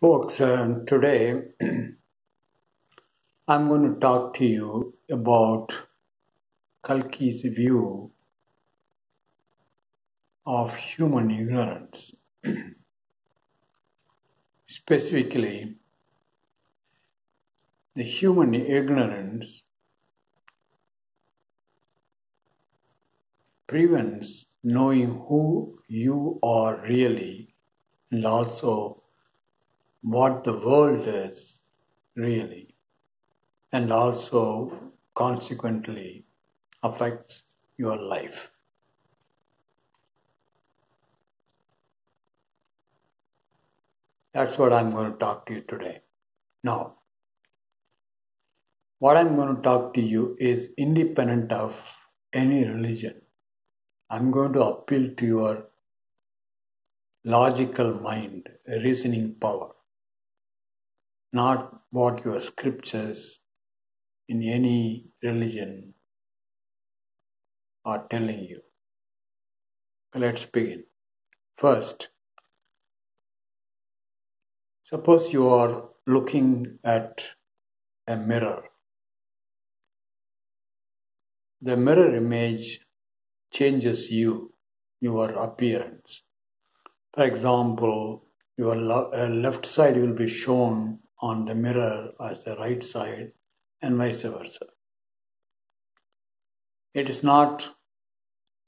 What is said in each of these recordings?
Folks, today I'm going to talk to you about Kalki's view of human ignorance. Specifically, the human ignorance prevents knowing who you are really and also what the world is really, and also consequently affects your life. That's what I'm going to talk to you today. Now, what I'm going to talk to you is independent of any religion. I'm going to appeal to your logical mind, reasoning power, not what your scriptures in any religion are telling you. Let's begin. First, suppose you are looking at a mirror. The mirror image changes you, your appearance. For example, your left side will be shown on the mirror as the right side and vice versa. It is not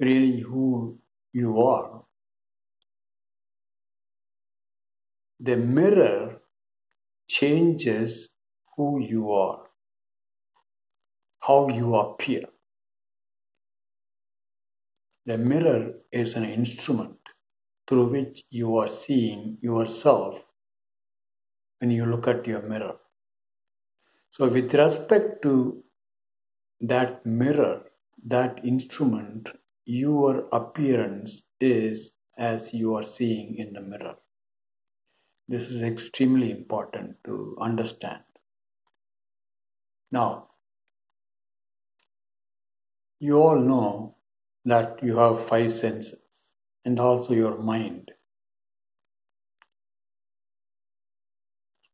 really who you are. The mirror changes who you are, how you appear. The mirror is an instrument through which you are seeing yourself when you look at your mirror. So, with respect to that mirror, that instrument, your appearance is as you are seeing in the mirror. This is extremely important to understand. Now, you all know that you have five senses and also your mind.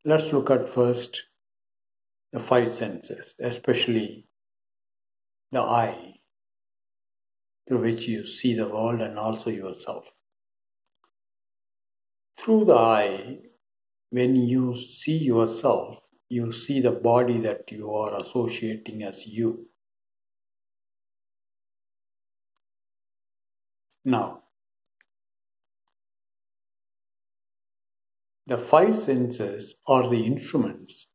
Let's look at first the five senses, especially the eye, through which you see the world and also yourself. Through the eye, when you see yourself, you see the body that you are associating as you. Now, the five senses are the instruments,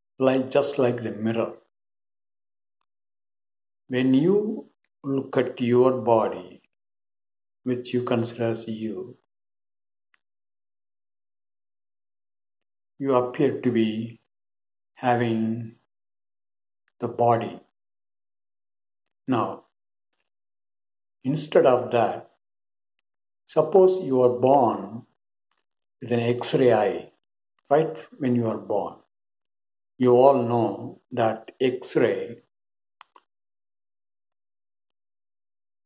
just like the mirror. When you look at your body, which you consider as you appear to be having the body. Now, instead of that, suppose you are born with an X-ray eye, right when you are born. You all know that X-ray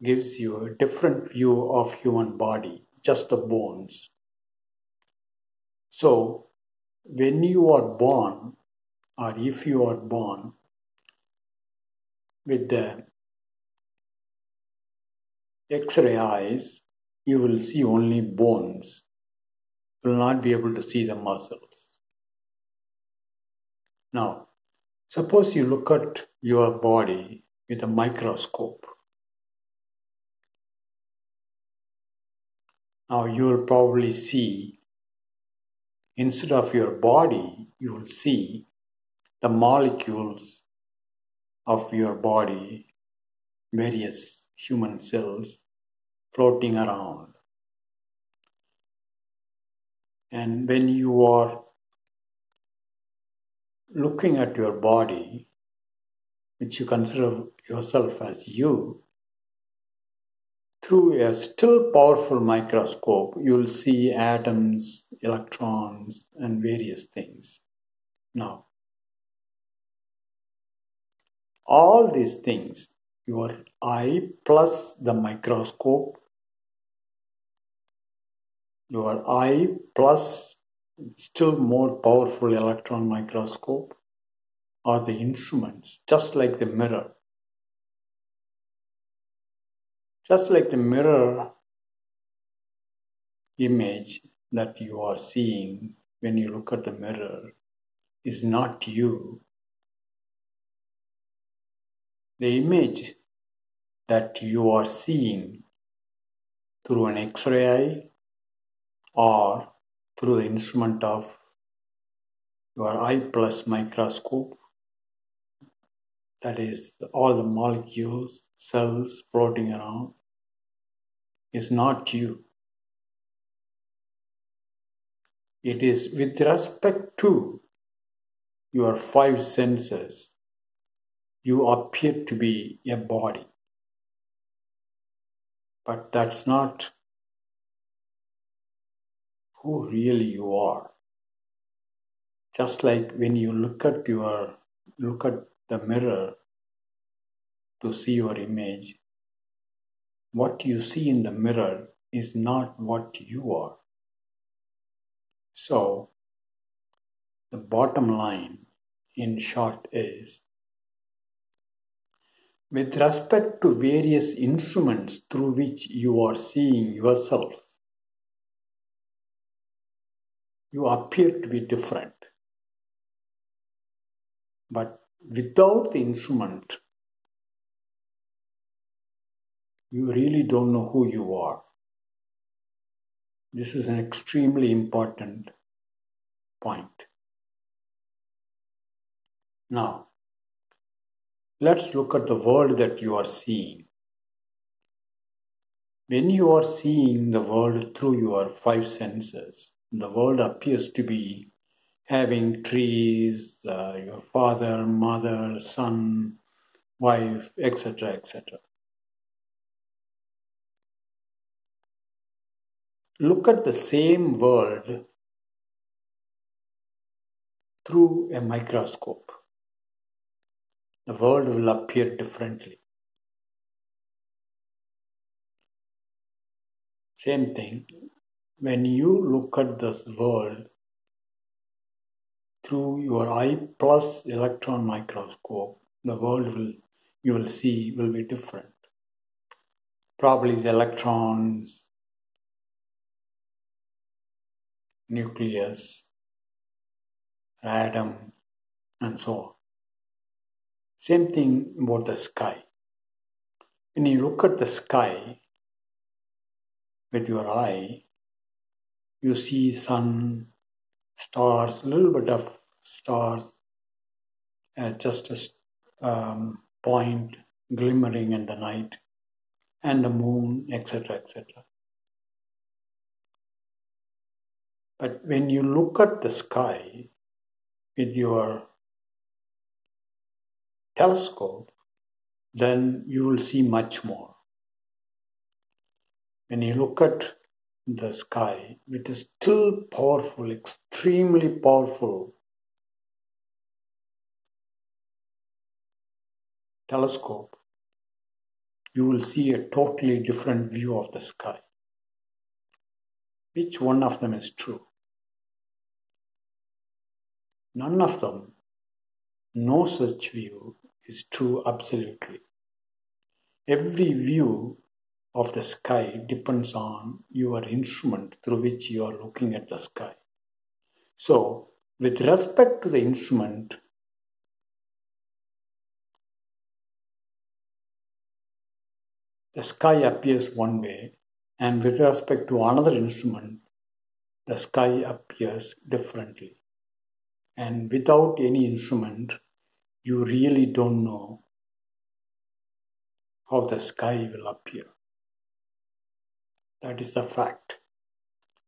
gives you a different view of human body, just the bones. So, when you are born, or if you are born with the X-ray eyes, you will see only bones. You will not be able to see the muscles. Now, suppose you look at your body with a microscope. Now, you will probably see, instead of your body, you will see the molecules of your body, various human cells floating around. And when you are looking at your body, which you consider yourself as you, through a still powerful microscope, you will see atoms, electrons, and various things. Now, all these things, your eye plus the microscope, your eye plus still more powerful electron microscope or the instruments, just like the mirror. Just like the mirror image that you are seeing when you look at the mirror is not you. The image that you are seeing through an X-ray eye or through the instrument of your eye plus microscope, that is all the molecules, cells floating around, is not you. It is with respect to your five senses, you appear to be a body. But that's not who really you are. Just like when you look at the mirror to see your image, what you see in the mirror is not what you are. So the bottom line in short is, with respect to various instruments through which you are seeing yourself, you appear to be different. But without the instrument, you really don't know who you are. This is an extremely important point. Now, let's look at the world that you are seeing. When you are seeing the world through your five senses, the world appears to be having trees, your father, mother, son, wife, etc., etc. Look at the same world through a microscope. The world will appear differently. Same thing, when you look at this world through your eye plus electron microscope, the world you will see will be different. Probably the electrons, nucleus, atom, and so on. Same thing about the sky. When you look at the sky with your eye, you see sun, stars, a little bit of stars, just a point glimmering in the night, and the moon, etc., etc. But when you look at the sky with your telescope, then you will see much more. When you look at the sky with a still powerful, extremely powerful telescope, you will see a totally different view of the sky. Which one of them is true? None of them. No such view is true absolutely. Every view of the sky depends on your instrument through which you are looking at the sky. So, with respect to the instrument, the sky appears one way, and with respect to another instrument, the sky appears differently. And without any instrument, you really don't know how the sky will appear. That is the fact.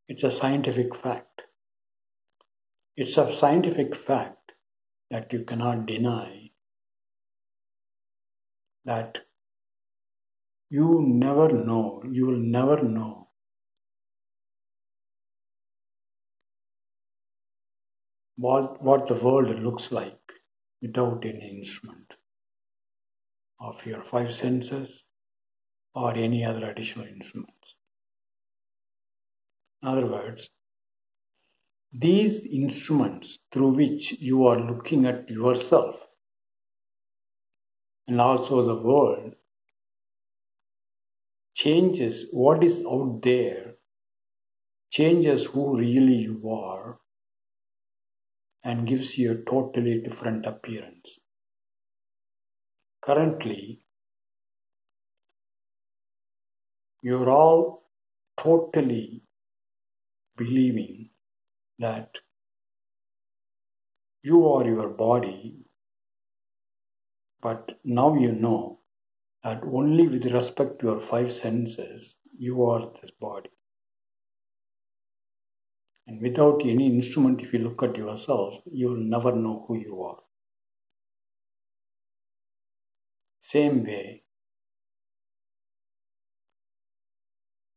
It's a scientific fact. It's a scientific fact that you cannot deny, that you will never know what the world looks like without any instrument of your five senses or any other additional instruments. In other words, these instruments through which you are looking at yourself and also the world changes what is out there, changes who really you are, and gives you a totally different appearance. Currently, you're all totally believing that you are your body, but now you know that only with respect to your five senses, you are this body. And without any instrument, if you look at yourself, you will never know who you are. Same way,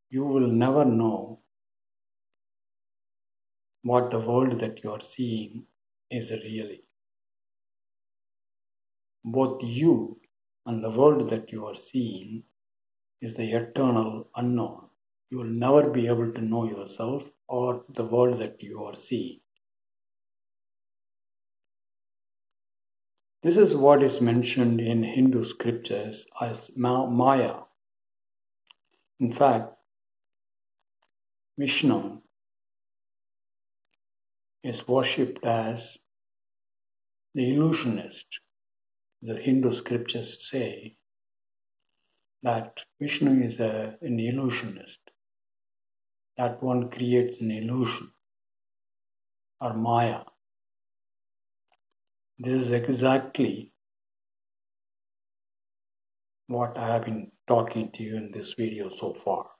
you will never know what the world that you are seeing is really. Both you and the world that you are seeing is the eternal unknown. You will never be able to know yourself or the world that you are seeing. This is what is mentioned in Hindu scriptures as Maya. In fact, Vishnu is worshipped as the illusionist. The Hindu scriptures say that Vishnu is an illusionist. That one creates an illusion or Maya. This is exactly what I have been talking to you in this video so far.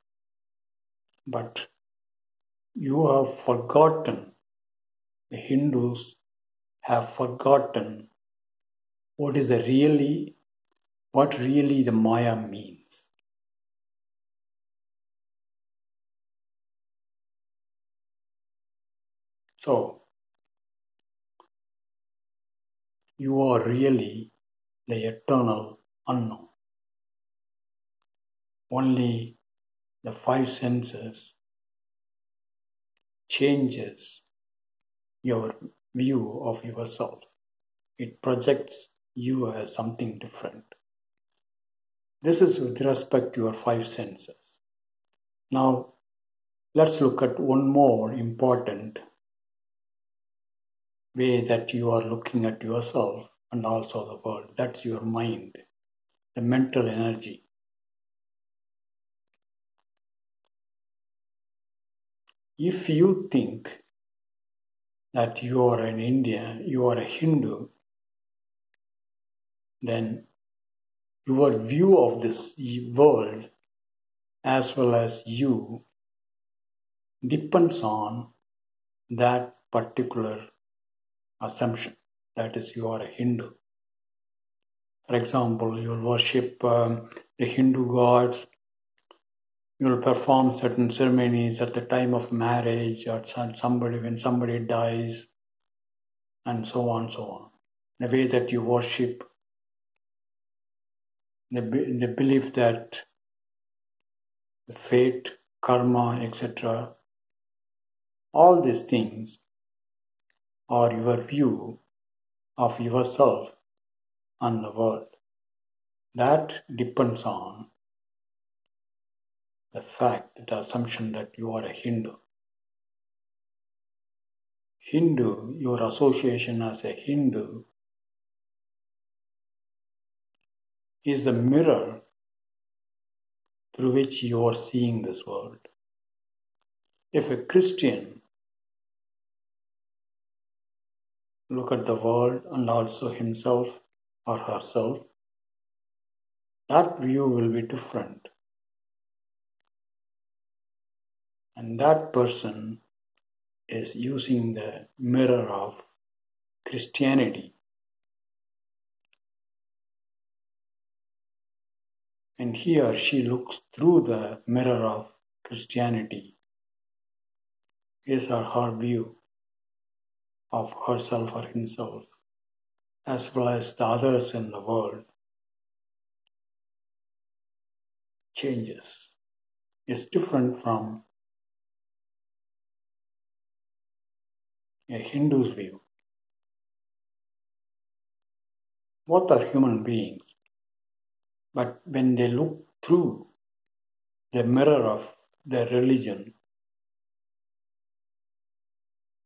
But you have forgotten, the Hindus have forgotten what really the Maya means. So, you are really the eternal unknown. Only the five senses changes your view of yourself. It projects you as something different. This is with respect to your five senses. Now, let's look at one more important way that you are looking at yourself and also the world. That's your mind, the mental energy. If you think that you are an Indian, you are a Hindu, then your view of this world as well as you depends on that particular assumption. That is, you are a Hindu. For example, you will worship the Hindu gods, you will perform certain ceremonies at the time of marriage or when somebody dies, and so on and so on. The way that you worship, the belief that the fate, karma, etc., all these things are your view of yourself and the world. That depends on the fact, the assumption that you are a Hindu. Hindu, your association as a Hindu is the mirror through which you are seeing this world. If a Christian look at the world and also himself or herself, that view will be different. And that person is using the mirror of Christianity. And he or she looks through the mirror of Christianity, his or her view of herself or himself, as well as the others in the world, changes. It's different from a Hindu's view. Both are human beings, but when they look through the mirror of their religion,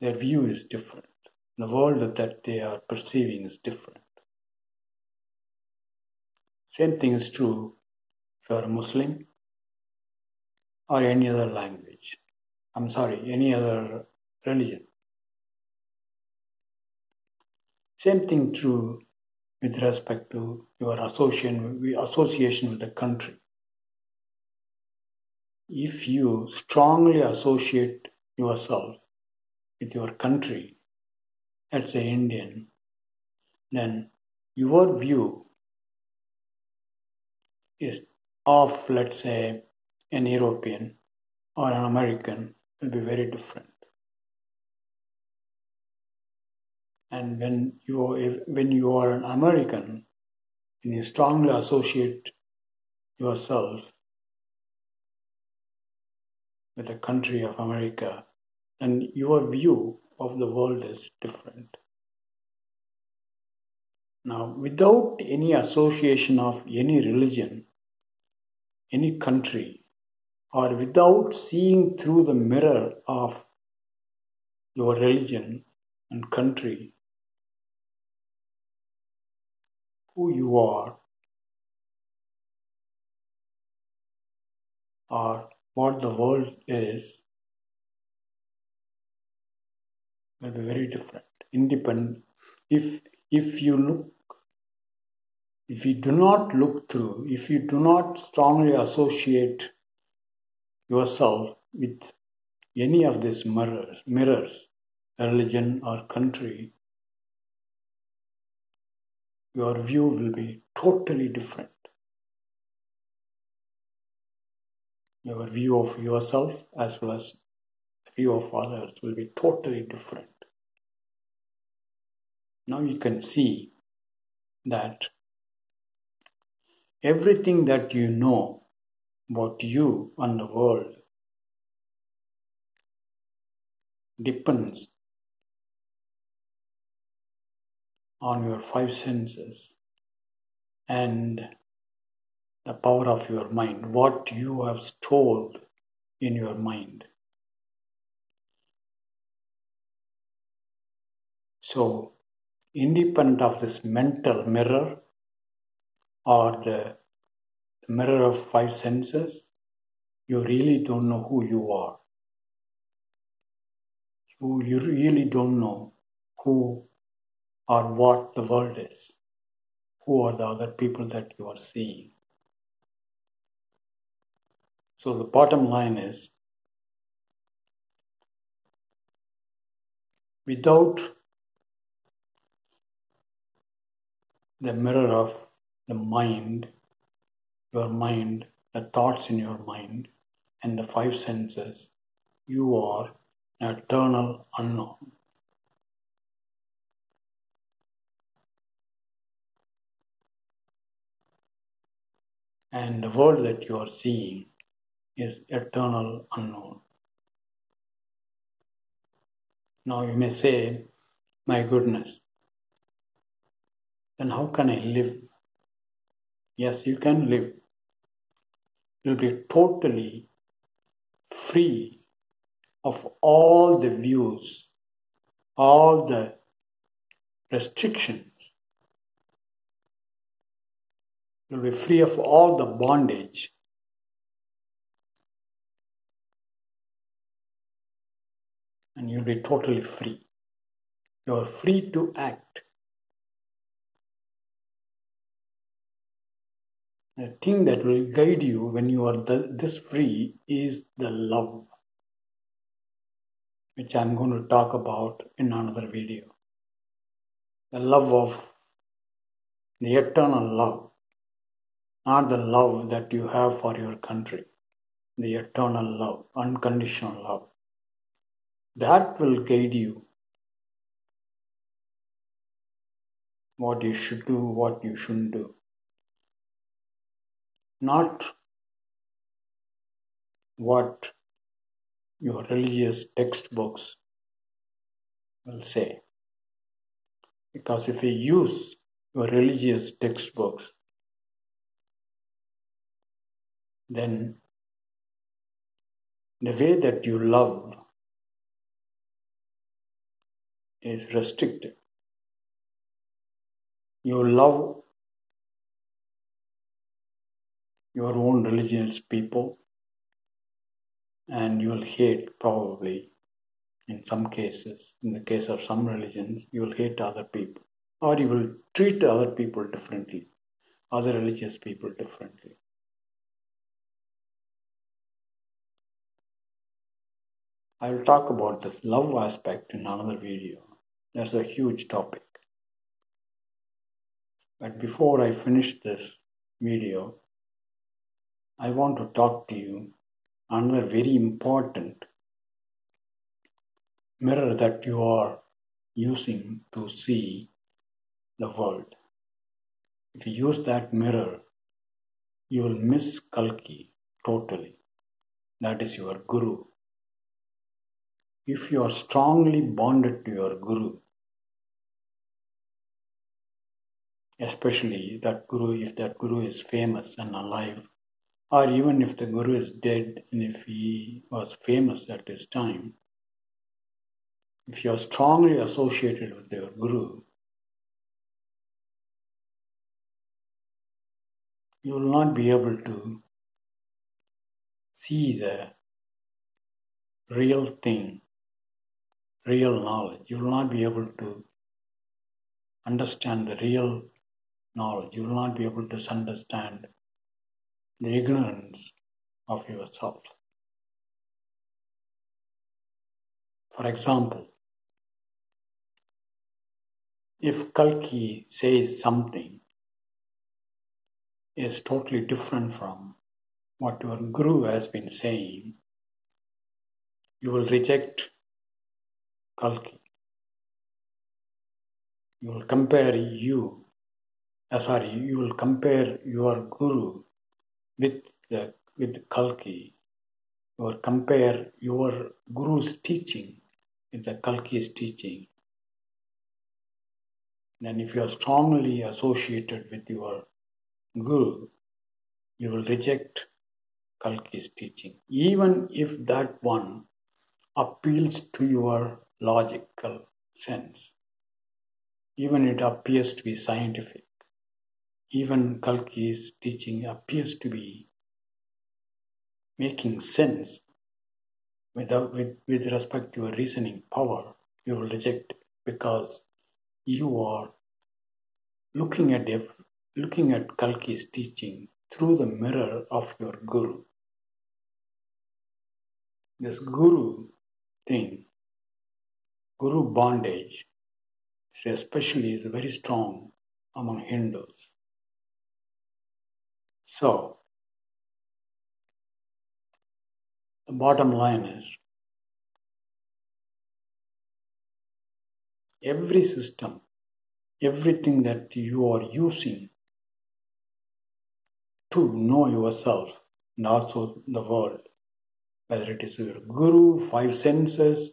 their view is different. The world that they are perceiving is different. Same thing is true if you are a Muslim or any other language. Any other religion. Same thing true with respect to your association with the country. If you strongly associate yourself with your country, let's say Indian, then your view is of, let's say, an European or an American will be very different. And when you are an American and you strongly associate yourself with the country of America, then your view of the world is different. Now, without any association of any religion, any country, or without seeing through the mirror of your religion and country, who you are or what the world is will be very different. Independent. If you look, if you do not look through, if you do not strongly associate yourself with any of these mirrors, religion or country, your view will be totally different. Your view of yourself as well as the view of others will be totally different. Now you can see that everything that you know about you and the world depends on your five senses and the power of your mind, what you have stored in your mind. So, independent of this mental mirror or the mirror of five senses, you really don't know who you are. You really don't know who or what the world is. Who are the other people that you are seeing? So the bottom line is, without the mirror of the mind, your mind, the thoughts in your mind, and the five senses, you are an eternal unknown. And the world that you are seeing is eternal unknown. Now you may say, my goodness, then how can I live? Yes, you can live. You'll be totally free of all the views, all the restrictions. You'll be free of all the bondage. And you'll be totally free. You're free to act. The thing that will guide you when you are this free is the love, which I'm going to talk about in another video. The love of the eternal love, not the love that you have for your country. The eternal love, unconditional love. That will guide you what you should do, what you shouldn't do. Not what your religious textbooks will say. Because if you use your religious textbooks, then the way that you love is restricted. You love your own religious people and you will hate, probably in some cases, in the case of some religions, you will hate other people or you will treat other people differently, other religious people differently. I will talk about this love aspect in another video. That's a huge topic. But before I finish this video, I want to talk to you another very important mirror that you are using to see the world. If you use that mirror, you will miss Kalki totally. That is your guru. If you are strongly bonded to your guru, especially that guru, if that guru is famous and alive, or even if the guru is dead and if he was famous at his time, if you are strongly associated with your guru, you will not be able to see the real thing, real knowledge. You will not be able to understand the real knowledge. You will not be able to understand the ignorance of yourself. For example, if Kalki says something is totally different from what your guru has been saying, you will reject Kalki. You will compare you will compare your guru with Kalki. You will compare your guru's teaching with the Kalki's teaching. Then if you are strongly associated with your guru, you will reject Kalki's teaching, even if that one appeals to your logical sense, even it appears to be scientific, even Kalki's teaching appears to be making sense with respect to your reasoning power, you will reject it because you are looking at Kalki's teaching through the mirror of your guru. This guru thing, guru bondage, especially is very strong among Hindus. So, the bottom line is every system, everything that you are using to know yourself and also the world, whether it is your guru, five senses,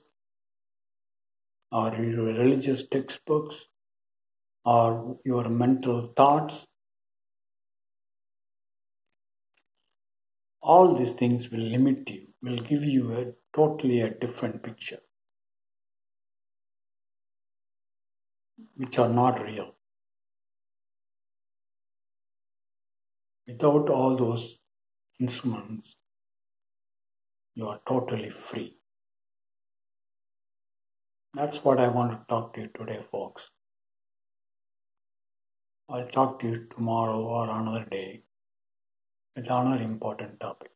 or your religious textbooks, or your mental thoughts, all these things will limit you, will give you a totally a different picture, which are not real. Without all those instruments, you are totally free. That's what I want to talk to you today, folks. I'll talk to you tomorrow or another day with another important topic.